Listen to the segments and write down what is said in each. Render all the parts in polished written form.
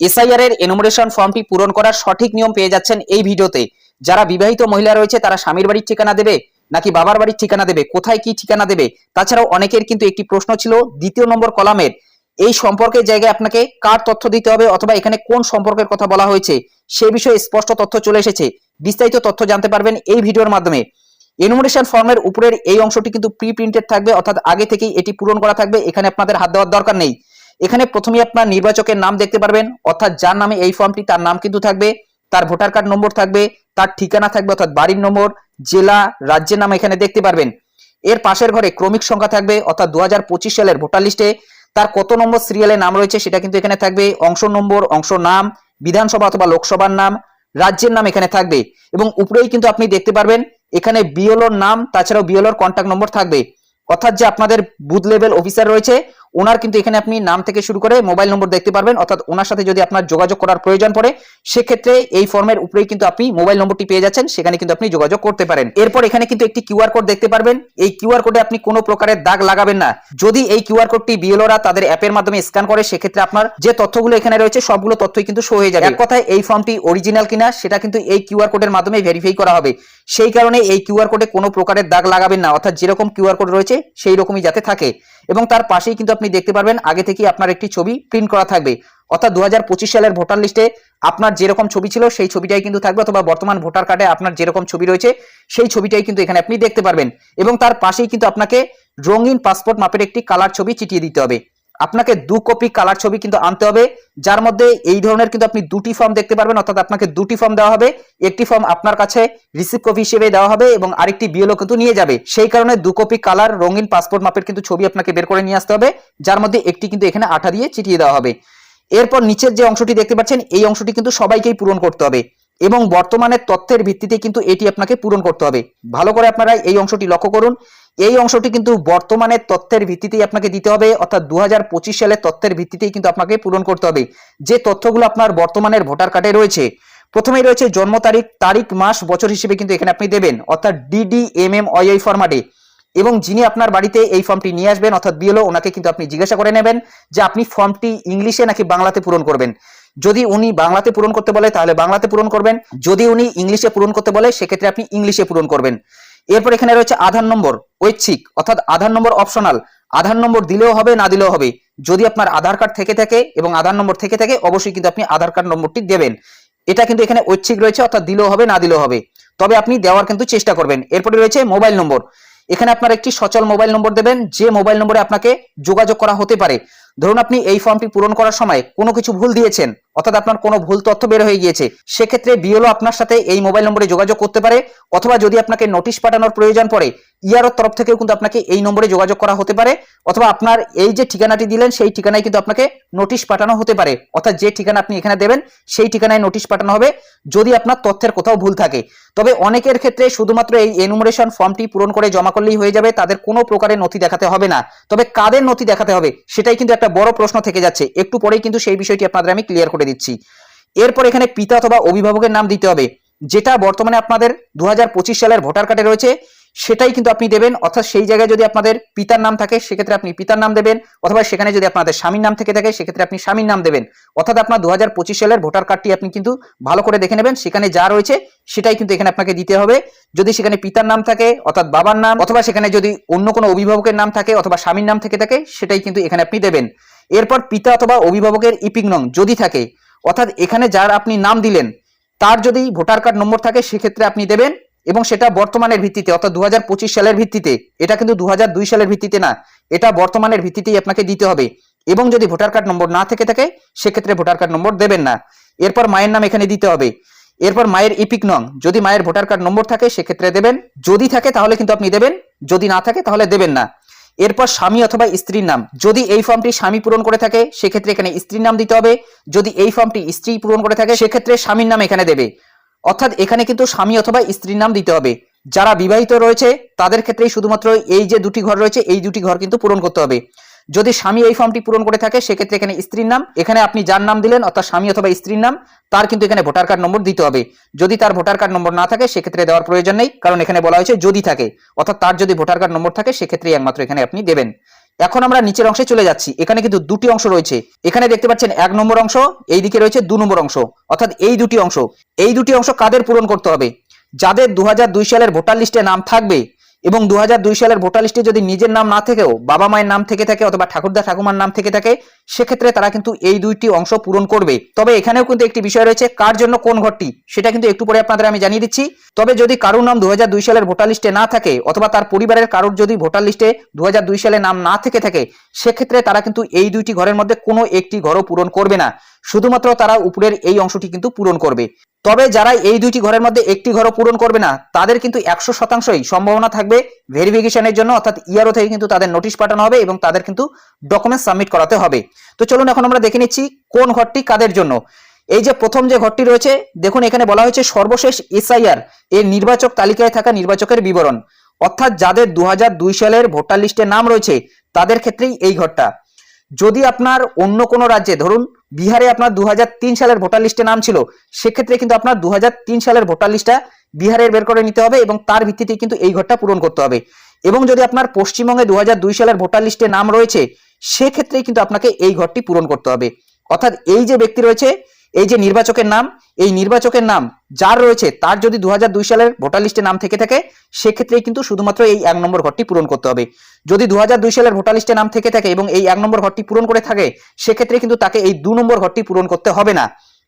SIR এর enumeration ফর্মটি পূরণ করার সঠিক নিয়ম পেয়ে যাচ্ছেন এই ভিডিওতে। যারা বিবাহিত মহিলা রয়েছে তারা স্বামীর বাড়ির ঠিকানা দেবে নাকি বাবার বাড়ির ঠিকানা দেবে, কোথায় কি ঠিকানা দেবে, তাছাড়াও অনেকের কিন্তু একটি প্রশ্ন ছিল দ্বিতীয় নম্বর কলামের এই সম্পর্কের জায়গায় আপনাকে কার তথ্য দিতে হবে অথবা এখানে কোন সম্পর্কের কথা বলা হয়েছে সে বিষয়ে স্পষ্ট তথ্য চলে এসেছে। বিস্তারিত তথ্য জানতে পারবেন এই ভিডিওর মাধ্যমে। এনুমারেশন ফর্মের উপরের এই অংশটি কিন্তু প্রি প্রিন্টেড থাকবে, অর্থাৎ আগে থেকেই এটি পূরণ করা থাকবে, এখানে আপনাদের হাত দেওয়ার দরকার নেই। এখানে প্রথমেই আপনার নির্বাচকের নাম দেখতে পারবেন, অর্থাৎ যার নামে এই ফর্মটি তার নাম কিন্তু থাকবে, তার ভোটার কার্ড নম্বর থাকবে, তার ঠিকানা থাকবে অর্থাৎ বাড়ির নম্বর, জেলা, রাজ্যের নাম এখানে দেখতে পারবেন। এর পাশের ঘরে ক্রমিক সংখ্যা থাকবে, অর্থাৎ 2025 সালের ভোটার লিস্টে তার কত নম্বর সিরিয়ালে নাম রয়েছে সেটা কিন্তু এখানে থাকবে, অংশ নম্বর, অংশ নাম, বিধানসভা অথবা লোকসভার নাম, রাজ্যের নাম এখানে থাকবে এবং উপরেই কিন্তু আপনি দেখতে পারবেন এখানে বিএলওর নাম, তাছাড়াও বিএলওর কন্ট্যাক্ট নম্বর থাকবে। অর্থাৎ যে আপনাদের বুথ লেভেল অফিসার রয়েছে ওনার কিন্তু এখানে আপনি নাম থেকে শুরু করে মোবাইল নম্বর দেখতে পারবেন, অর্থাৎ ওনার সাথে যদি আপনার যোগাযোগ করার প্রয়োজন পড়ে সেক্ষেত্রে এই ফর্মের উপরেই কিন্তু আপনি মোবাইল নম্বরটি পেয়ে যাচ্ছেন, সেখানে কিন্তু আপনি যোগাযোগ করতে পারেন। এরপর এখানে কিন্তু একটি কিউআর কোড দেখতে পারবেন, এই কিউআর কোডে আপনি কোনো প্রকারের দাগ লাগাবেন না। যদি এই কিউআর কোডটি বিএলওরা তাদের অ্যাপের মাধ্যমে স্ক্যান করে সেক্ষেত্রে আপনার যে তথ্যগুলো এখানে রয়েছে সবগুলো তথ্যই কিন্তু শো হয়ে যাবে। এক কথায় এই ফর্মটি অরিজিনাল কিনা সেটা কিন্তু এই কিউআর কোডের মাধ্যমে ভেরিফাই করা হবে। সেই কারণে এই কিউআর কোডে কোনো প্রকারের দাগ লাগাবেন না, অর্থাৎ যেরকম কিউআর কোড রয়েছে সেই রকমই যাতে থাকে। এবং তার পাশেই কিন্তু আপনি দেখতে পারবেন আগে থেকে আপনার একটি ছবি প্রিন্ট করা থাকবে, অর্থাৎ 2025 সালের ভোটার লিস্টে আপনার যেরকম ছবি ছিল সেই ছবিটাই কিন্তু থাকবে, অথবা বর্তমান ভোটার কার্ডে আপনার যেরকম ছবি রয়েছে সেই ছবিটাই কিন্তু এখানে আপনি দেখতে পারবেন। এবং তার পাশেই কিন্তু আপনাকে রঙিন পাসপোর্ট মাপের একটি কালার ছবি চিটিয়ে দিতে হবে। আপনাকে 2 কপি কালার ছবি কিন্তু আনতে হবে, যার মধ্যে এই ধরনের কিন্তু আপনি দুটি ফর্ম দেখতে পারবেন, অর্থাৎ আপনাকে দুটি ফর্ম দেওয়া হবে, একটি ফর্ম আপনার কাছে রিসিভ কপি হিসেবে দেওয়া হবে এবং আরেকটি বিএলও কিন্তু নিয়ে যাবে। সেই কারণে 2 কপি কালার রঙিন পাসপোর্ট মাপের কিন্তু ছবি আপনাকে বের করে নিয়ে আসতে হবে, যার মধ্যে একটি কিন্তু এখানে আঠা দিয়ে চিটিয়ে দেওয়া হবে। এরপর নিচের যে অংশটি দেখতে পাচ্ছেন এই অংশটি কিন্তু সবাইকেই পূরণ করতে হবে এবং বর্তমানের তথ্যের ভিত্তিতে কিন্তু এটি আপনাকে পূরণ করতে হবে। ভালো করে আপনারা এই অংশটি লক্ষ্য করুন, এই অংশটি কিন্তু বর্তমানের তথ্যের ভিত্তিতেই আপনাকে দিতে হবে, অর্থাৎ 2025 সালের তথ্যের ভিত্তিতেই কিন্তু আপনাকে পূরণ করতে হবে। যে তথ্যগুলো আপনার বর্তমানের ভোটার কার্ডে রয়েছে, প্রথমেই রয়েছে জন্ম তারিখ, তারিখ, মাস, বছর হিসেবে কিন্তু এখানে আপনি দেবেন, অর্থাৎ DDMMYI ফরম্যাটে। এবং যিনি আপনার বাড়িতে এই ফর্মটি নিয়ে আসবেন অর্থাৎ বিএলও, ওনাকে কিন্তু আপনি জিজ্ঞাসা করে নেবেন যে আপনি ফর্মটি ইংলিশে নাকি বাংলাতে পূরণ করবেন। যদি উনি বাংলাতে পূরণ করতে বলে তাহলে বাংলাতে পূরণ করবেন, যদি উনি ইংলিশে পূরণ করতে বলে সেক্ষেত্রে আপনি ইংলিশে পূরণ করবেন। এরপর এখানে রয়েছে আধার নম্বর ঐচ্ছিক, অর্থাৎ আধার নম্বর অপশনাল, আধার নম্বর দিলেও হবে না দিলেও হবে। যদি আপনার আধার কার্ড থেকে থাকে এবং আধার নম্বর থেকে থাকে অবশ্যই কিন্তু আপনি আধার কার্ড নম্বরটি দেবেন। এটা কিন্তু এখানে ঐচ্ছিক রয়েছে, অর্থাৎ দিলেও হবে না দিলেও হবে, তবে আপনি দেওয়ার কিন্তু চেষ্টা করবেন। এরপরে রয়েছে মোবাইল নম্বর, এখানে আপনার একটি সচল মোবাইল নম্বর দেবেন যে মোবাইল নম্বরে আপনাকে যোগাযোগ করা হতে পারে। ধরুন আপনি এই ফর্মটি পূরণ করার সময় কোনো কিছু ভুল দিয়েছেন, অর্থাৎ আপনার কোনো ভুল তথ্য বের হয়ে গিয়েছে, সেক্ষেত্রে বিএলও আপনার সাথে এই মোবাইল নম্বরে যোগাযোগ করতে পারে, অথবা যদি আপনাকে নোটিশ পাঠানোর প্রয়োজন পড়ে ইয়ারোর তরফ থেকেও কিন্তু আপনাকে এই নম্বরে যোগাযোগ করা হতে পারে, অথবা আপনার এই যে ঠিকানাটি দিলেন সেই ঠিকানায় কিন্তু আপনাকে নোটিশ পাঠানো হতে পারে, অর্থাৎ যে ঠিকানা আপনি এখানে দেবেন সেই ঠিকানায় নোটিশ পাঠানো হবে যদি আপনার তথ্যের কোথাও ভুল থাকে। তবে অনেকের ক্ষেত্রে শুধুমাত্র এই এনুমারেশন ফর্মটি পূরণ করে জমা করলেই হয়ে যাবে, তাদের কোনো প্রকারের নথি দেখাতে হবে না। তবে কাদের নথি দেখাতে হবে সেটাই কিন্তু একটা বড় প্রশ্ন থেকে যাচ্ছে, একটু পরেই কিন্তু সেই বিষয়টি আপনাদের আমি ক্লিয়ার করে দিচ্ছি। এরপর এখানে পিতা অথবা অভিভাবকের নাম দিতে হবে, যেটা বর্তমানে আপনাদের 2025 সালের ভোটার কার্ডে রয়েছে সেটাই কিন্তু আপনি দেবেন, অর্থাৎ সেই জায়গায় যদি আপনাদের পিতার নাম থাকে সেক্ষেত্রে আপনি পিতার নাম দেবেন, অথবা সেখানে যদি আপনাদের স্বামীর নাম থেকে থাকে সেক্ষেত্রে আপনি স্বামীর নাম দেবেন। অর্থাৎ আপনার 2025 সালের ভোটার কার্ডটি আপনি কিন্তু ভালো করে দেখে নেবেন, সেখানে যা রয়েছে সেটাই কিন্তু এখানে আপনাকে দিতে হবে। যদি সেখানে পিতার নাম থাকে অর্থাৎ বাবার নাম, অথবা সেখানে যদি অন্য কোনো অভিভাবকের নাম থাকে অথবা স্বামীর নাম থেকে থাকে সেটাই কিন্তু এখানে আপনি দেবেন। এরপর পিতা অথবা অভিভাবকের ইপিক নং যদি থাকে, অর্থাৎ এখানে যার আপনি নাম দিলেন তার যদি ভোটার কার্ড নম্বর থাকে সেক্ষেত্রে আপনি দেবেন, এবং সেটা বর্তমানের ভিত্তিতে অর্থাৎ 2025 সালের ভিত্তিতে, এটা কিন্তু 2002 সালের ভিত্তিতে না, এটা বর্তমানের ভিত্তিতেই আপনাকে দিতে হবে। এবং যদি ভোটার কার্ড নম্বর না থেকে থাকে সেক্ষেত্রে ভোটার কার্ড নম্বর দেবেন না। এরপর মায়ের নাম এখানে দিতে হবে। এরপর মায়ের ইপিক নং, যদি মায়ের ভোটার কার্ড নম্বর থাকে সেক্ষেত্রে দেবেন, যদি থাকে তাহলে কিন্তু আপনি দেবেন, যদি না থাকে তাহলে দেবেন না। এরপর স্বামী অথবা স্ত্রীর নাম, যদি এই ফর্মটি স্বামী পূরণ করে থাকে সেক্ষেত্রে এখানে স্ত্রীর নাম দিতে হবে, যদি এই ফর্মটি স্ত্রী পূরণ করে থাকে সেক্ষেত্রে স্বামীর নাম এখানে দেবে, অর্থাৎ এখানে কিন্তু স্বামী অথবা স্ত্রীর নাম দিতে হবে। যারা বিবাহিত রয়েছে তাদের ক্ষেত্রেই শুধুমাত্র এই যে দুটি ঘর রয়েছে এই দুটি ঘর কিন্তু পূরণ করতে হবে। যদি স্বামী এই ফর্মটি পূরণ করে থাকে সেক্ষেত্রে এখানে স্ত্রীর নাম, এখানে আপনি যার নাম দিলেন অর্থাৎ স্বামী অথবা স্ত্রীর নাম তার কিন্তু এখানে ভোটার কার্ড নম্বর দিতে হবে। যদি তার ভোটার কার্ড নম্বর না থাকে সেক্ষেত্রে দেওয়ার প্রয়োজন নেই, কারণ এখানে বলা হয়েছে যদি থাকে, অর্থাৎ তার যদি ভোটার কার্ড নম্বর থাকে সেক্ষেত্রে একমাত্র এখানে আপনি দেবেন। এখন আমরা নিচের অংশে চলে যাচ্ছি। এখানে কিন্তু দুটি অংশ রয়েছে। এখানে দেখতে পাচ্ছেন 1 নম্বর অংশ, এইদিকে রয়েছে 2 নম্বর অংশ, অর্থাৎ এই দুটি অংশ কাদের পূরণ করতে হবে? যাদের 2002 সালের ভোটার লিস্টে নাম থাকবে এবং 2002 সালের ভোটার লিস্টে যদি নিজের নাম না থেকেও বাবা মায়ের নাম থেকে থাকে অথবা ঠাকুরদা ঠাকুমার নাম থেকে থাকে, সেক্ষেত্রে তারা কিন্তু এই দুইটি অংশ পূরণ করবে। তবে এখানেও কিন্তু একটি বিষয় রয়েছে, কার জন্য কোন ঘরটি সেটা কিন্তু একটু পরে আপনাদের আমি জানিয়ে দিচ্ছি। তবে যদি কারোর নাম 2002 সালের ভোটার লিস্টে না থাকে অথবা তার পরিবারের কারোর যদি ভোটার লিস্টে 2002 সালে নাম না থেকে থাকে, সেক্ষেত্রে তারা কিন্তু এই দুইটি ঘরের মধ্যে কোনো একটি ঘরও পূরণ করবে না, শুধুমাত্র তারা উপরের এই অংশটি কিন্তু পূরণ করবে। তবে যারা এই দুইটি ঘরের মধ্যে একটি ঘরও পূরণ করবে না, তাদের কিন্তু 100%ই সম্ভাবনা থাকবে ভেরিফিকেশনের জন্য, অর্থাৎ ইআরও থেকে কিন্তু তাদের নোটিশ পাঠানো হবে এবং তাদের কিন্তু ডকুমেন্ট সাবমিট করাতে হবে। তো চলুন এখন আমরা দেখে নিচ্ছি কোন ঘরটি কাদের জন্য। এই যে প্রথম যে ঘরটি রয়েছে, দেখুন এখানে বলা হয়েছে সর্বশেষ এসআইআর এর নির্বাচক তালিকায় থাকা নির্বাচকের বিবরণ, অর্থাৎ যাদের 2002 সালের ভোটার লিস্টে নাম রয়েছে তাদের ক্ষেত্রেই এই ঘরটা। যদি আপনার অন্য কোনো রাজ্যে, ধরুন বিহারে আপনার 2003 সালের ভোটার লিস্টে নাম ছিল, সেক্ষেত্রে কিন্তু আপনার 2003 সালের ভোটার লিস্টটা বিহারের বের করে নিতে হবে এবং তার ভিত্তিতে কিন্তু এই ঘরটা পূরণ করতে হবে। এবং যদি আপনার পশ্চিমবঙ্গে 2002 সালের ভোটার লিস্টে নাম রয়েছে, সেক্ষেত্রেই কিন্তু আপনাকে এই ঘরটি পূরণ করতে হবে। অর্থাৎ এই যে ব্যক্তি রয়েছে, এই যে নির্বাচকের নাম, এই নির্বাচকের নাম যার রয়েছে তার যদি 2002 সালের ভোটার লিস্টে নাম থেকে থাকে, সেক্ষেত্রেই কিন্তু শুধুমাত্র এই 1 নম্বর ঘরটি পূরণ করতে হবে। যদি 2002 সালের ভোটার লিস্টে নাম থেকে থাকে এবং এই 1 নম্বর ঘরটি পূরণ করে থাকে, সেক্ষেত্রে কিন্তু তাকে এই 2 নম্বর ঘরটি পূরণ করতে হবে না।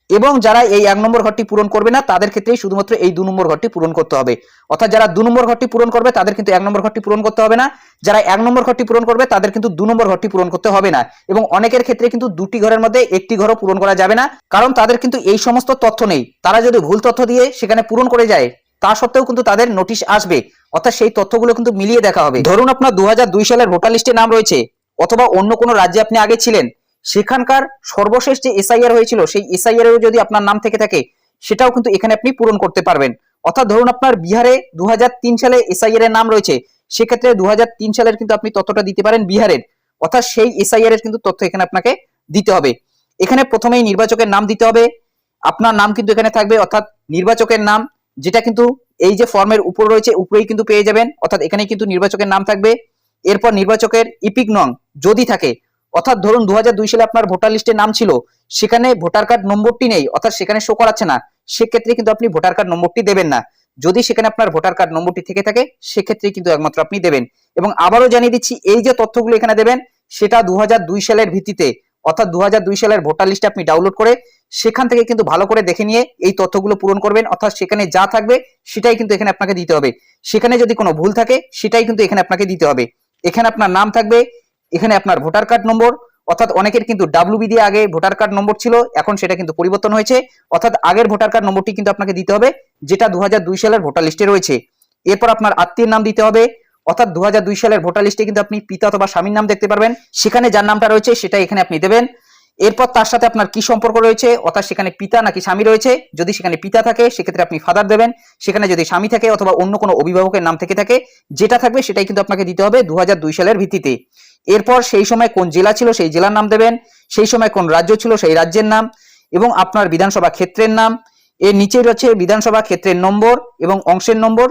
এবং যারা এই 1 নম্বর ঘরটি পূরণ করবে না, তাদের ক্ষেত্রেই শুধুমাত্র এই 2 নম্বর ঘরটি পূরণ করতে হবে। অর্থাৎ যারা 2 নম্বর ঘরটি পূরণ করবে তাদের কিন্তু 1 নম্বর ঘরটি পূরণ করতে হবে না, যারা 1 নম্বর ঘরটি পূরণ করবে তাদের কিন্তু 2 নম্বর ঘরটি পূরণ করতে হবে না। এবং অনেকের ক্ষেত্রে কিন্তু দুটি ঘরের মধ্যে একটি ঘরও পূরণ করা যাবে না, কারণ তাদের কিন্তু এই সমস্ত তথ্য নেই। তারা যদি ভুল তথ্য দিয়ে সেখানে পূরণ করে যায়, তা সত্ত্বেও কিন্তু তাদের নোটিশ আসবে, অর্থাৎ সেই তথ্যগুলো কিন্তু মিলিয়ে দেখা হবে। ধরুন আপনার 2002 সালের ভোটার লিস্টে নাম রয়েছে অথবা অন্য কোনো রাজ্যে আপনি আগে ছিলেন, সেখানকার সর্বশেষ যে এসআইআর হয়েছিল সেই এসআইআর এও যদি আপনার নাম থেকে থাকে, সেটাও কিন্তু এখানে আপনি পূরণ করতে পারবেন। অর্থাৎ ধরুন আপনার বিহারে 2003 সালে এসআইআর এর নাম রয়েছে, সেক্ষেত্রে 2003 সালের কিন্তু আপনি তথ্যটা দিতে পারেন বিহারের, অর্থাৎ সেই এসআইআর এর কিন্তু তথ্য এখানে আপনাকে দিতে হবে। এখানে প্রথমেই নির্বাচকের নাম দিতে হবে, আপনার নাম কিন্তু এখানে থাকবে, অর্থাৎ নির্বাচকের নাম, যেটা কিন্তু এই যে ফর্মের উপর রয়েছে উপরেই কিন্তু পেয়ে যাবেন, অর্থাৎ এখানে কিন্তু নির্বাচকের নাম থাকবে। এরপর নির্বাচকের ইপিক নং যদি থাকে, অর্থাৎ ধরুন 2002 সালে আপনার ভোটার লিস্টে নাম ছিল, সেখানে ভোটার কার্ড নম্বরটি নেই, অর্থাৎ সেখানে শো করাচ্ছে না, সেক্ষেত্রে কিন্তু আপনি ভোটার কার্ড নম্বরটি দেবেন না। যদি সেখানে আপনার ভোটার কার্ড নম্বরটি থেকে থাকে, সেক্ষেত্রে কিন্তু একমাত্র আপনি দেবেন। এবং আবারও জানিয়ে দিচ্ছি, এই যে তথ্যগুলো এখানে দেবেন সেটা 2002 সালের ভিত্তিতে, অর্থাৎ 2002 সালের ভোটার লিস্ট আপনি ডাউনলোড করে সেখান থেকে কিন্তু ভালো করে দেখে নিয়ে এই তথ্যগুলো পূরণ করবেন, অর্থাৎ সেখানে যা থাকবে সেটাই কিন্তু এখানে আপনাকে দিতে হবে। সেখানে যদি কোনো ভুল থাকে সেটাই কিন্তু এখানে আপনাকে দিতে হবে। এখানে আপনার নাম থাকবে, এখানে আপনার ভোটার কার্ড নম্বর, অর্থাৎ অনেকের কিন্তু ডাব্লিউবি দিয়ে আগে ভোটার কার্ড নম্বর ছিল, এখন সেটা কিন্তু পরিবর্তন হয়েছে, অর্থাৎ আগের ভোটার কার্ড নম্বরটি কিন্তু আপনাকে দিতে হবে, যেটা 2002 সালের ভোটার লিস্টে রয়েছে। এরপর আপনার আত্মীয়ের নাম দিতে হবে, অর্থাৎ 2002 সালের ভোটার লিস্টে কিন্তু আপনি পিতা অথবা স্বামীর নাম দেখতে পারবেন, সেখানে যার নামটা রয়েছে সেটা এখানে আপনি দেবেন। এরপর তার সাথে আপনার কি সম্পর্ক রয়েছে, অর্থাৎ সেখানে পিতা নাকি স্বামী রয়েছে, যদি সেখানে পিতা থাকে সেক্ষেত্রে আপনি ফাদার দেবেন, সেখানে যদি স্বামী থাকে অথবা অন্য কোনো অভিভাবকের নাম থেকে থাকে, যেটা থাকবে সেটাই কিন্তু আপনাকে দিতে হবে 2002 সালের ভিত্তিতে। এরপর সেই সময় কোন জেলা ছিল সেই জেলার নাম দেবেন, সেই সময় কোন রাজ্য ছিল সেই রাজ্যের নাম এবং আপনার বিধানসভা ক্ষেত্রের নাম। এর নিচে রয়েছে বিধানসভা ক্ষেত্রের নম্বর এবং অংশের নম্বর,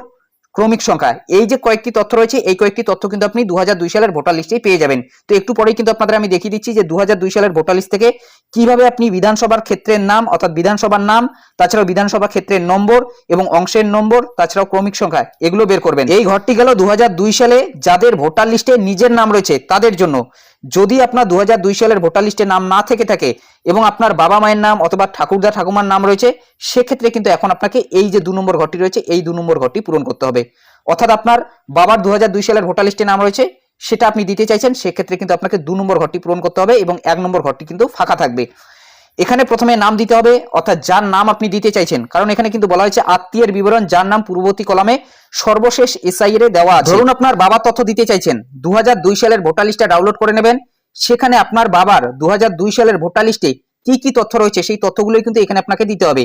ক্রমিক সংখ্যা। এই যে কয়েকটি তথ্য রয়েছে, এই কয়েকটি তথ্য কিন্তু আপনি 2002 সালের ভোটার লিস্টেই পেয়ে যাবেন। তো একটু পরেই কিন্তু আপনাদের আমি দেখিয়ে দিচ্ছি যে 2002 সালের ভোটার লিস্ট থেকে কিভাবে আপনি বিধানসভার ক্ষেত্রের নাম, অর্থাৎ বিধানসভার নাম, তাছাড়াও বিধানসভা ক্ষেত্রের নম্বর এবং অংশের নম্বর, তাছাড়াও ক্রমিক সংখ্যা, এগুলো বের করবেন। এই ঘরটি গেল 2002 সালে যাদের ভোটার লিস্টে নিজের নাম রয়েছে তাদের জন্য। যদি আপনার 2002 সালের ভোটার লিস্টে নাম না থেকে থাকে এবং আপনার বাবা মায়ের নাম অথবা ঠাকুরদা ঠাকুমার নাম রয়েছে, সেক্ষেত্রে কিন্তু এখন আপনাকে এই যে 2 নম্বর ঘরটি রয়েছে এই 2 নম্বর ঘরটি পূরণ করতে হবে। অর্থাৎ আপনার বাবার 2002 সালের ভোটার লিস্টে নাম রয়েছে, সেটা আপনি দিতে চাইছেন, সেক্ষেত্রে কিন্তু আপনাকে 2 নম্বর ঘরটি পূরণ করতে হবে এবং 1 নম্বর ঘরটি কিন্তু ফাঁকা থাকবে। এখানে প্রথমে নাম দিতে হবে, অর্থাৎ যার নাম আপনি দিতে চাইছেন, কারণ এখানে কিন্তু বলা হয়েছে আত্মীয়ের বিবরণ যার নাম পূর্ববর্তী কলামে সর্বশেষ এসআইআর এ দেওয়া আছে। ধরুন আপনার বাবার তথ্য দিতে চাইছেন, 2002 সালের ভোটার লিস্টটা ডাউনলোড করে নেবেন, সেখানে আপনার বাবার 2002 সালের ভোটার লিস্টে কি কি তথ্য রয়েছে সেই তথ্যগুলোই কিন্তু এখানে আপনাকে দিতে হবে।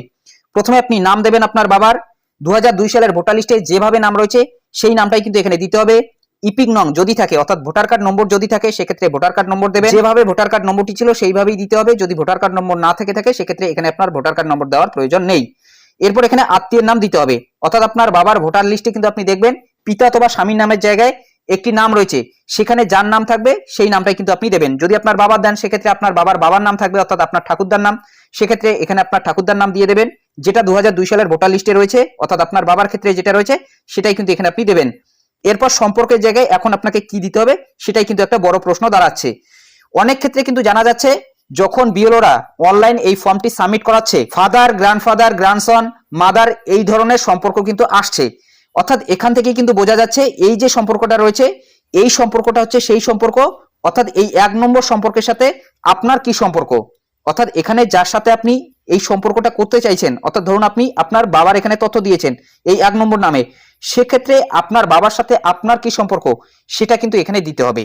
প্রথমে আপনি নাম দেবেন আপনার বাবার, 2002 সালের ভোটার লিস্টে যেভাবে নাম রয়েছে সেই নামটাই কিন্তু এখানে দিতে হবে। ইপিক নং যদি থাকে, অর্থাৎ ভোটার কার্ড নম্বর যদি থাকে, সেক্ষেত্রে ভোটার কার্ড নম্বর দেবেন, যেভাবে ভোটার কার্ড নম্বরটি ছিল সেইভাবেই দিতে হবে। যদি ভোটার কার্ড নম্বর না থেকে থাকে, সেক্ষেত্রে এখানে আপনার ভোটার কার্ড নম্বর দেওয়ার প্রয়োজন নেই। এরপর এখানে আত্মীয়ের নাম দিতে হবে, অর্থাৎ আপনার বাবার ভোটার লিস্টে কিন্তু আপনি দেখবেন পিতা অথবা স্বামীর নামের জায়গায় একটি নাম রয়েছে, সেখানে যার নাম থাকবে সেই নামটাই কিন্তু আপনি দেবেন। যদি আপনার বাবার দেন সেক্ষেত্রে আপনার বাবার নাম থাকবে, অর্থাৎ আপনার ঠাকুরদার নাম, সেক্ষেত্রে এখানে আপনার ঠাকুরদার নাম দিয়ে দেবেন, যেটা 2002 সালের ভোটার লিস্টে রয়েছে, অর্থাৎ আপনার বাবার ক্ষেত্রে যেটা রয়েছে সেটাই কিন্তু এখানে আপনি দেবেন। এরপর সম্পর্কের জায়গায় এখন আপনাকে কি দিতে হবে সেটাই কিন্তু একটা বড় প্রশ্ন দাঁড়াচ্ছে। অনেক ক্ষেত্রে কিন্তু জানা যাচ্ছে যখন বিএলওরা অনলাইন এই ফর্মটি সাবমিট করাচ্ছে, ফাদার, গ্র্যান্ডফাদার, গ্র্যান্ডসন, মাদার এই ধরনের সম্পর্ক কিন্তু আসছে। অর্থাৎ এখান থেকে কিন্তু বোঝা যাচ্ছে এই যে সম্পর্কটা রয়েছে এই সম্পর্কটা হচ্ছে সেই সম্পর্ক, অর্থাৎ এই 1 নম্বর সম্পর্কের সাথে আপনার কি সম্পর্ক, অর্থাৎ এখানে যার সাথে আপনি এই সম্পর্কটা করতে চাইছেন, অর্থাৎ ধরুন আপনি আপনার বাবার এখানে তথ্য দিয়েছেন এই 1 নম্বর নামে, সেক্ষেত্রে আপনার বাবার সাথে আপনার কি সম্পর্ক সেটা কিন্তু এখানে দিতে হবে।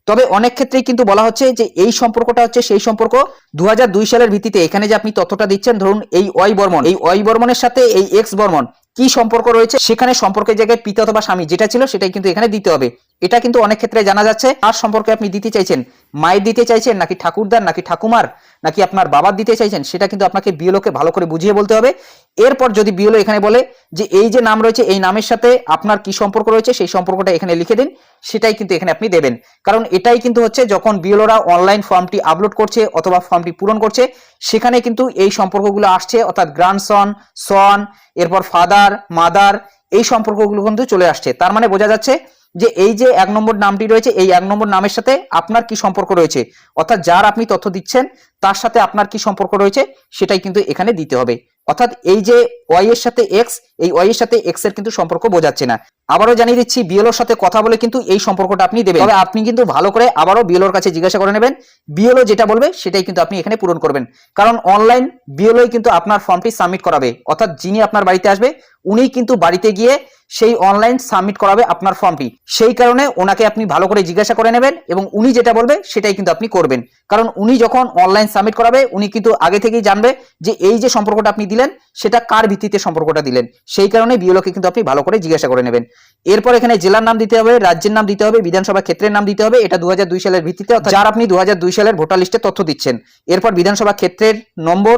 তবে অনেক ক্ষেত্রেই কিন্তু বলা হচ্ছে যে এই সম্পর্কটা হচ্ছে সেই সম্পর্ক 2002 সালের ভিত্তিতে এখানে যে আপনি তথ্যটা দিচ্ছেন, ধরুন এই ওয়াই বর্মন, এই ওয়াই বর্মনের সাথে এই এক্স বর্মন কি সম্পর্ক রয়েছে, সেখানে সম্পর্কের জায়গায় পিতা অথবা স্বামী যেটা ছিল সেটাই কিন্তু এখানে দিতে হবে। এটা কিন্তু অনেক ক্ষেত্রে জানা যাচ্ছে আর সম্পর্কে আপনি দিতে চাইছেন, মায়ের দিতে চাইছেন নাকি ঠাকুরদার নাকি ঠাকুমার নাকি আপনার বাবার দিতে চাইছেন, সেটা কিন্তু আপনাকে বিএলওকে ভালো করে বুঝিয়ে বলতে হবে। এরপর যদি বিএলও এখানে বলে যে এই যে নাম রয়েছে এই নামের সাথে আপনার কি সম্পর্ক রয়েছে সেই সম্পর্কটা এখানে লিখে দিন, সেটাই কিন্তু এখানে আপনি দেবেন। কারণ এটাই কিন্তু হচ্ছে যখন বিএলওরা অনলাইন ফর্মটি আপলোড করছে অথবা ফর্মটি পূরণ করছে সেখানে কিন্তু এই সম্পর্কগুলো আসছে, অর্থাৎ গ্র্যান্ডসন, সন, এরপর ফাদার, মাদার এই সম্পর্কগুলো কিন্তু চলে আসছে। তার মানে বোঝা যাচ্ছে যে এই যে 1 নম্বর নামটি রয়েছে এই 1 নম্বর নামের সাথে আপনার কি সম্পর্ক রয়েছে, অর্থাৎ যার আপনি তথ্য দিচ্ছেন তার সাথে আপনার কি সম্পর্ক রয়েছে সেটাই কিন্তু এখানে দিতে হবে। অর্থাৎ এই যে ওয়াই এর সাথে এক্স, এই ওয়াই এর সাথে এক্স এর কিন্তু সম্পর্ক বোঝাচ্ছে না। আবারও জানিয়ে দিচ্ছি বিএলওর সাথে কথা বলে কিন্তু এই সম্পর্কটা আপনি দেবেন, তবে আপনি কিন্তু ভালো করে আবারও বিএলওর কাছে জিজ্ঞাসা করে নেবেন, বিএলও যেটা বলবে সেটাই কিন্তু আপনি এখানে পূরণ করবেন। কারণ অনলাইন বিএলওই কিন্তু আপনার ফর্মটি সাবমিট করাবে, অর্থাৎ যিনি আপনার বাড়িতে আসবে উনি কিন্তু বাড়িতে গিয়ে সেই অনলাইন সাবমিট করাবে আপনার ফর্মটি। সেই কারণে ওনাকে আপনি ভালো করে জিজ্ঞাসা করে নেবেন এবং উনি যেটা বলবে সেটাই কিন্তু আপনি করবেন। কারণ উনি যখন অনলাইন সাবমিট করাবে উনি কিন্তু আগে থেকেই জানবে যে এই যে সম্পর্কটা আপনি দিলেন সেটা কার ভিত্তিতে সম্পর্কটা দিলেন, সেই কারণে বিএলওকে কিন্তু আপনি ভালো করে জিজ্ঞাসা করে নেবেন। এরপর এখানে জেলার নাম দিতে হবে, রাজ্যের নাম দিতে হবে, বিধানসভা ক্ষেত্রের নাম দিতে হবে, এটা 2002 সালের ভিত্তিতে, অর্থাৎ যার আপনি 2002 সালের ভোটার লিস্টে তথ্য দিচ্ছেন। এরপর বিধানসভা ক্ষেত্রের নম্বর,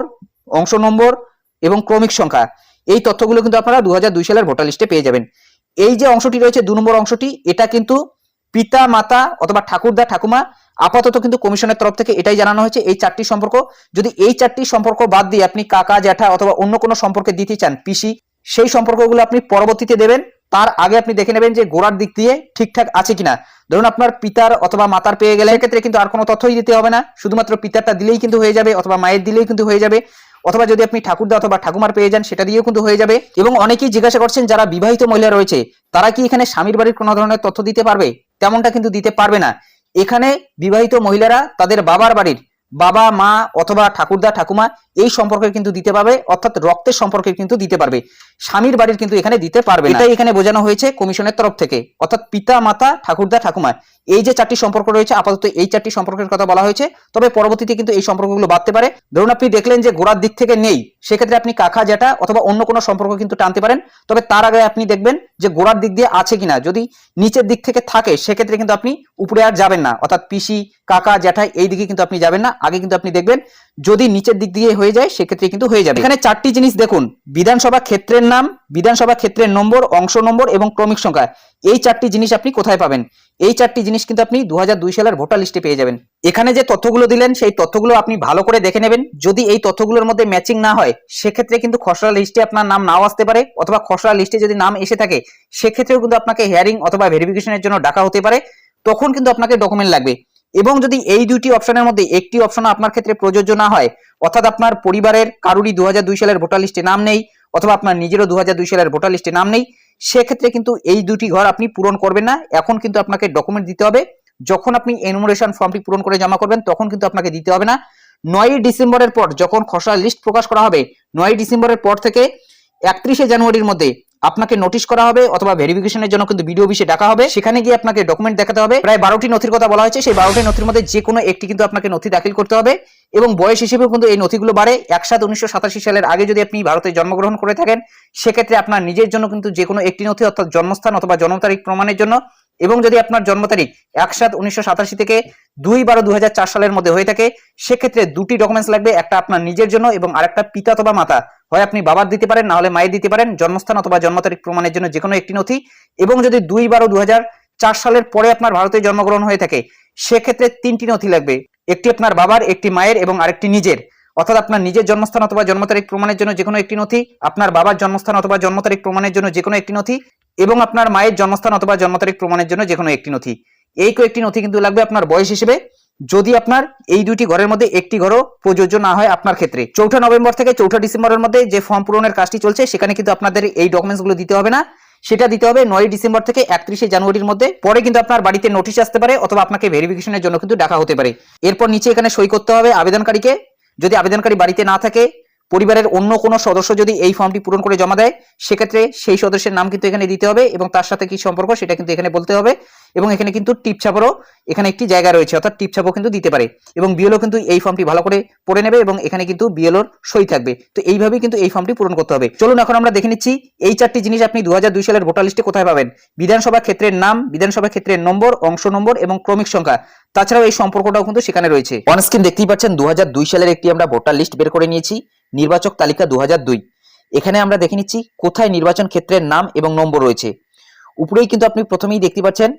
অংশ নম্বর এবং ক্রমিক সংখ্যা এই তথ্যগুলো কিন্তু আপনারা 2002 সালের ভোটার লিস্টে পেয়ে যাবেন। এই যে অংশটি রয়েছে 2 নম্বর অংশটি, এটা কিন্তু পিতা মাতা অথবা ঠাকুরদা ঠাকুমা, আপাতত কিন্তু কমিশনের তরফ থেকে এটাই জানানো হয়েছে এই 4টি সম্পর্ক। যদি এই 4টি সম্পর্ক বাদ দিয়ে আপনি কাকা জ্যাঠা অথবা অন্য কোনো সম্পর্কে দিতে চান, পিসি, সেই সম্পর্কগুলো আপনি পরবর্তীতে দেবেন। তার আগে আপনি দেখে নেবেন যে গোড়ার দিক দিয়ে ঠিকঠাক আছে কিনা। ধরুন আপনার পিতার অথবা মাতার পেয়ে গেলে সেক্ষেত্রে কিন্তু আর কোনো তথ্যই দিতে হবে না, শুধুমাত্র পিতারটা দিলেই কিন্তু হয়ে যাবে অথবা মায়ের দিলেই কিন্তু হয়ে যাবে, অথবা যদি আপনি ঠাকুরদা অথবা ঠাকুমার পেয়ে যান সেটা দিয়েও কিন্তু হয়ে যাবে। এবং অনেকেই জিজ্ঞাসা করছেন যারা বিবাহিত মহিলা রয়েছে তারা কি এখানে স্বামীর বাড়ির কোনো ধরনের তথ্য দিতে পারবে, তেমনটা কিন্তু দিতে পারবে না। এখানে বিবাহিত মহিলারা তাদের বাবার বাড়ির বাবা মা অথবা ঠাকুরদা ঠাকুমা এই সম্পর্কের কিন্তু দিতে পারবে, অর্থাৎ রক্তের সম্পর্কের কিন্তু দিতে পারবে, স্বামীর বাড়ির কিন্তু এখানে দিতে পারবে না। এটাই এখানে বোঝানো হয়েছে কমিশনের তরফ থেকে, অর্থাৎ পিতা মাতা ঠাকুরদা ঠাকুমা এই যে 4টি সম্পর্ক রয়েছে আপাতত এই 4টি সম্পর্কের কথা বলা হয়েছে। তবে পরবর্তীতে কিন্তু এই সম্পর্কগুলো বাড়তে পারে। ধরুন আপনি দেখলেন যে গোড়ার দিক থেকে নেই, সেক্ষেত্রে আপনি কাকা জ্যাঠা অথবা অন্য কোনো সম্পর্ক কিন্তু টানতে পারেন। তবে তার আগে আপনি দেখবেন যে গোড়ার দিক দিয়ে আছে কিনা, যদি নিচের দিক থেকে থাকে সেক্ষেত্রে কিন্তু আপনি উপরে আর যাবেন না, অর্থাৎ পিসি কাকা জ্যাঠা এই দিকে কিন্তু আপনি যাবেন না, আগে কিন্তু আপনি দেখবেন যদি নিচের দিক দিয়ে হয়ে যায় সেক্ষেত্রে কিন্তু হয়ে যাবে। এখানে 4টি জিনিস দেখুন, বিধানসভা ক্ষেত্রের নাম, বিধানসভা ক্ষেত্রের নম্বর, অংশ নম্বর এবং ক্রমিক সংখ্যা, এই 4টি জিনিস আপনি কোথায় পাবেন? এই 4টি জিনিস কিন্তু আপনি 2002 সালের ভোটার লিস্টে পেয়ে যাবেন। এখানে যে তথ্যগুলো দিলেন সেই তথ্যগুলো আপনি ভালো করে দেখে নেবেন, যদি এই তথ্যগুলোর মধ্যে ম্যাচিং না হয় সেক্ষেত্রে কিন্তু খসড়া লিস্টে আপনার নাম নাও আসতে পারে, অথবা খসড়া লিস্টে যদি নাম এসে থাকে সেক্ষেত্রেও কিন্তু আপনাকে হিয়ারিং অথবা ভেরিফিকেশনের জন্য ডাকা হতে পারে, তখন কিন্তু আপনাকে ডকুমেন্ট লাগবে। এবং যদি এই দুটি অপশনের মধ্যে একটি অপশন আপনার ক্ষেত্রে প্রযোজ্য না হয়, অর্থাৎ আপনার পরিবারের কারুরই 2002 সালের ভোটার লিস্টে নাম নেই অথবা আপনার নিজেরও 2002 সালের ভোটার লিস্টে নাম নেই, সেক্ষেত্রে কিন্তু এই দুটি ঘর আপনি পূরণ করবেন না। এখন কিন্তু আপনাকে ডকুমেন্ট দিতে হবে, যখন আপনি এনুমারেশন ফর্মটি পূরণ করে জমা করবেন তখন কিন্তু আপনাকে দিতে হবে না। 9 ডিসেম্বরের পর যখন খসড়া লিস্ট প্রকাশ করা হবে, 9 ডিসেম্বরের পর থেকে 31 জানুয়ারির মধ্যে আপনাকে নোটিশ করা হবে অথবা ভেরিফিকেশনের জন্য কিন্তু বিডিও অফিসে ডাকা হবে, সেখানে গিয়ে আপনাকে ডকুমেন্ট দেখাতে হবে। প্রায় 12টি নথির কথা বলা হয়েছে, সেই 12টি নথির মধ্যে যে কোনো একটি কিন্তু আপনাকে নথি দাখিল করতে হবে। এবং বয়স হিসেবেও কিন্তু এই নথিগুলো বাড়ে। 1/7/1987 সালের আগে যদি আপনি ভারতে জন্মগ্রহণ করে থাকেন সেক্ষেত্রে আপনার নিজের জন্য কিন্তু যে কোনো একটি নথি, অর্থাৎ জন্মস্থান অথবা জন্ম তারিখ প্রমাণের জন্য, এবং যদি আপনার জন্ম তারিখ 1/7/1987 থেকে 2/12/2004 সালের মধ্যে হয়ে থাকে সেক্ষেত্রে দুটি ডকুমেন্টস লাগবে, একটা আপনার নিজের জন্য এবং আরেকটা পিতা অথবা মাতা, হয় আপনি বাবার দিতে পারেন না হলে মায়ের দিতে পারেন, জন্মস্থান অথবা জন্ম তারিখ প্রমাণের জন্য যে কোনো একটি নথি। এবং যদি 2/12/2004 সালের পরে আপনার ভারতে জন্মগ্রহণ হয়ে থাকে, সেক্ষেত্রে 3টি নথি লাগবে। একটি আপনার বাবার, একটি মায়ের এবং আরেকটি নিজের। অর্থাৎ আপনার নিজের জন্মস্থান অথবা জন্ম তারিখ প্রমাণের জন্য যে কোনো একটি নথি, আপনার বাবার জন্মস্থান অথবা জন্ম তারিখ প্রমাণের জন্য যে কোনো একটি নথি, এবং আপনার মায়ের জন্মস্থান অথবা জন্ম তারিখ প্রমাণের জন্য যে কোনো একটি নথি। এই কয়েকটি নথি কিন্তু লাগবে আপনার বয়স হিসেবে, যদি আপনার এই দুইটি ঘরের মধ্যে একটি ঘরও প্রযোজ্য না হয় আপনার ক্ষেত্রে। 4 নভেম্বর থেকে 4 ডিসেম্বরের মধ্যে যে ফর্ম পূরণের কাজটি চলছে, সেখানে কিন্তু আপনাদের এই ডকুমেন্টসগুলো দিতে হবে না, সেটা দিতে হবে 9 ডিসেম্বর থেকে 31 জানুয়ারির মধ্যে। পরে কিন্তু আপনার বাড়িতে নোটিশ আসতে পারে অথবা আপনাকে ভেরিফিকেশনের জন্য কিন্তু ডাকা হতে পারে। এরপর নিচে এখানে সই করতে হবে আবেদনকারীকে। যদি আবেদনকারী বাড়িতে না থাকে, পরিবারের অন্য কোনো সদস্য যদি এই ফর্মটি পূরণ করে জমা দেয়, সেক্ষেত্রে সেই সদস্যের নাম কিন্তু এখানে দিতে হবে এবং তার সাথে কি সম্পর্ক সেটা কিন্তু এখানে বলতে হবে। এবং এখানে কিন্তু টিপছাপেরও এখানে একটি জায়গা রয়েছে, অর্থাৎ টিপছাপও কিন্তু দিতে পারে। এবং বিএলও কিন্তু এই ফর্মটি ভালো করে পড়ে নেবে এবং এখানে কিন্তু বিএলওর সই থাকবে। তো এইভাবেই কিন্তু এই ফর্মটি পূরণ করতে হবে। চলুন এখন আমরা দেখে নিচ্ছি এই 4টি জিনিস আপনি 2002 সালের ভোটার লিস্টে কোথায় পাবেন। বিধানসভা ক্ষেত্রের নাম, বিধানসভা ক্ষেত্রের নম্বর, অংশ নম্বর এবং ক্রমিক সংখ্যা। তাছাড়াও এই সম্পর্কটাও কিন্তু সেখানে রয়েছে। অন স্ক্রিন দেখতেই পাচ্ছেন 2002 সালের একটি আমরা ভোটার লিস্ট বের করে নিয়েছি, নির্বাচক তালিকা 2002। এখানে আমরা দেখে নিচ্ছি কোথায় নির্বাচন ক্ষেত্রের নাম এবং নম্বর রয়েছে। উপরেই কিন্তু আপনি প্রথমেই দেখতে পাচ্ছেন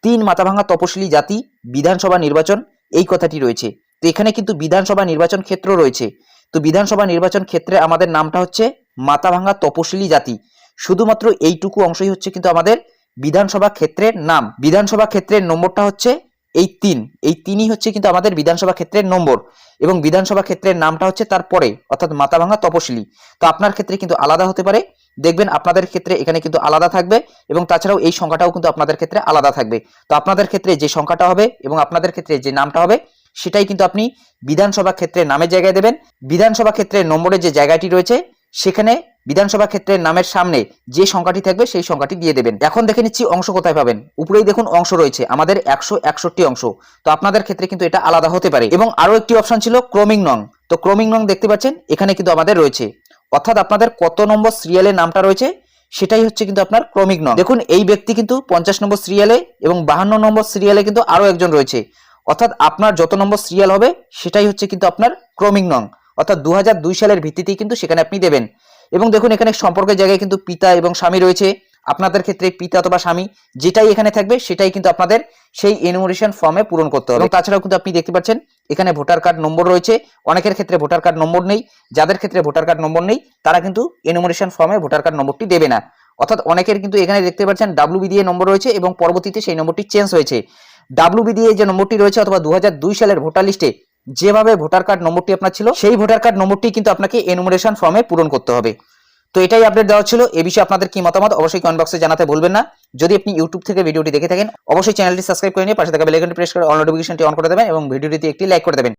3 মাথাভাঙা তপশিলি জাতি বিধানসভা নির্বাচন, এই কথাটি রয়েছে। তো এখানে কিন্তু বিধানসভা নির্বাচন ক্ষেত্র রয়েছে। তো বিধানসভা নির্বাচন ক্ষেত্রে আমাদের নামটা হচ্ছে মাথাভাঙা তপশিলি জাতি। শুধুমাত্র এইটুকু অংশই হচ্ছে কিন্তু আমাদের বিধানসভা ক্ষেত্রের নাম। বিধানসভা ক্ষেত্রের নম্বরটা হচ্ছে এই 3, এই 3ই হচ্ছে কিন্তু আমাদের বিধানসভা ক্ষেত্রের নম্বর এবং বিধানসভা ক্ষেত্রের নামটা হচ্ছে তারপরে, অর্থাৎ মাথাভাঙা তপশিলি। তো আপনার ক্ষেত্রে কিন্তু আলাদা হতে পারে, দেখবেন আপনাদের ক্ষেত্রে এখানে কিন্তু আলাদা থাকবে এবং তাছাড়াও এই সংখ্যাটাও কিন্তু আপনাদের ক্ষেত্রে আলাদা থাকবে। তো আপনাদের ক্ষেত্রে যে সংখ্যাটা হবে এবং আপনাদের ক্ষেত্রে যে নামটা হবে, সেটাই কিন্তু আপনি বিধানসভা ক্ষেত্রের নামের জায়গায় দেবেন। বিধানসভা ক্ষেত্রের নম্বরের যে জায়গাটি রয়েছে, সেখানে বিধানসভা ক্ষেত্রের নামের সামনে যে সংখ্যাটি থাকবে সেই সংখ্যাটি দিয়ে দেবেন। এখন দেখে নিচ্ছি অংশ কোথায় পাবেন। উপরেই দেখুন অংশ রয়েছে আমাদের 161 অংশ। তো আপনাদের ক্ষেত্রে কিন্তু এটা আলাদা হতে পারে। এবং আরো একটি অপশন ছিল ক্রমিক নং। তো ক্রমিক নং দেখতে পাচ্ছেন এখানে কিন্তু আমাদের রয়েছে, অর্থাৎ আপনাদের কত নম্বর সিরিয়ালের নামটা রয়েছে সেটাই হচ্ছে কিন্তু আপনার ক্রমিক নং। দেখুন এই ব্যক্তি কিন্তু 50 নম্বর সিরিয়ালে এবং 52 নম্বর সিরিয়ালে কিন্তু আরো একজন রয়েছে, অর্থাৎ আপনার যত নম্বর সিরিয়াল হবে সেটাই হচ্ছে কিন্তু আপনার ক্রমিক নং, অর্থাৎ 2002 সালের ভিত্তিতেই কিন্তু সেখানে আপনি দেবেন। এবং দেখুন এখানে সম্পর্কের জায়গায় কিন্তু পিতা এবং স্বামী রয়েছে। আপনাদের ক্ষেত্রে পিতা অথবা স্বামী যেটাই এখানে থাকবে সেটাই কিন্তু আপনাদের সেই এনুমারেশন ফর্মে পূরণ করতে হবে। এবং তাছাড়াও কিন্তু আপনি দেখতে পাচ্ছেন এখানে ভোটার কার্ড নম্বর রয়েছে। অনেকের ক্ষেত্রে ভোটার কার্ড নম্বর নেই, যাদের ক্ষেত্রে ভোটার কার্ড নম্বর নেই তারা কিন্তু এনুমারেশন ফর্মে ভোটার কার্ড নম্বরটি দেবে না। অর্থাৎ অনেকের কিন্তু এখানে দেখতে পাচ্ছেন WB দিয়ে নম্বর রয়েছে এবং পরবর্তীতে সেই নম্বরটি চেঞ্জ হয়েছে। WB দিয়ে যে নম্বরটি রয়েছে অথবা 2002 সালের ভোটার লিস্টে যেভাবে ভোটার কার্ড নম্বরটি আপনার ছিল, সেই ভোটার কার্ড নম্বরটি কিন্তু আপনাকে এনুমারেশন ফর্মে পূরণ করতে হবে। তো এটাই আপডেট দেওয়া ছিল। এই বিষয়ে আপনাদের কি মতামত অবশ্যই কমেন্ট বক্সে জানাতে ভুলবেন না। যদি আপনি ইউটিউব থেকে ভিডিওটি দেখে থাকেন, অবশ্যই চ্যানেলটি সাবস্ক্রাইব করে নিয়ে পাশে থাকা বেল আইকনটি প্রেস করে অল নোটিফিকেশনটি অন করে দেবেন এবং ভিডিওটিতে একটি লাইক করে দেবেন।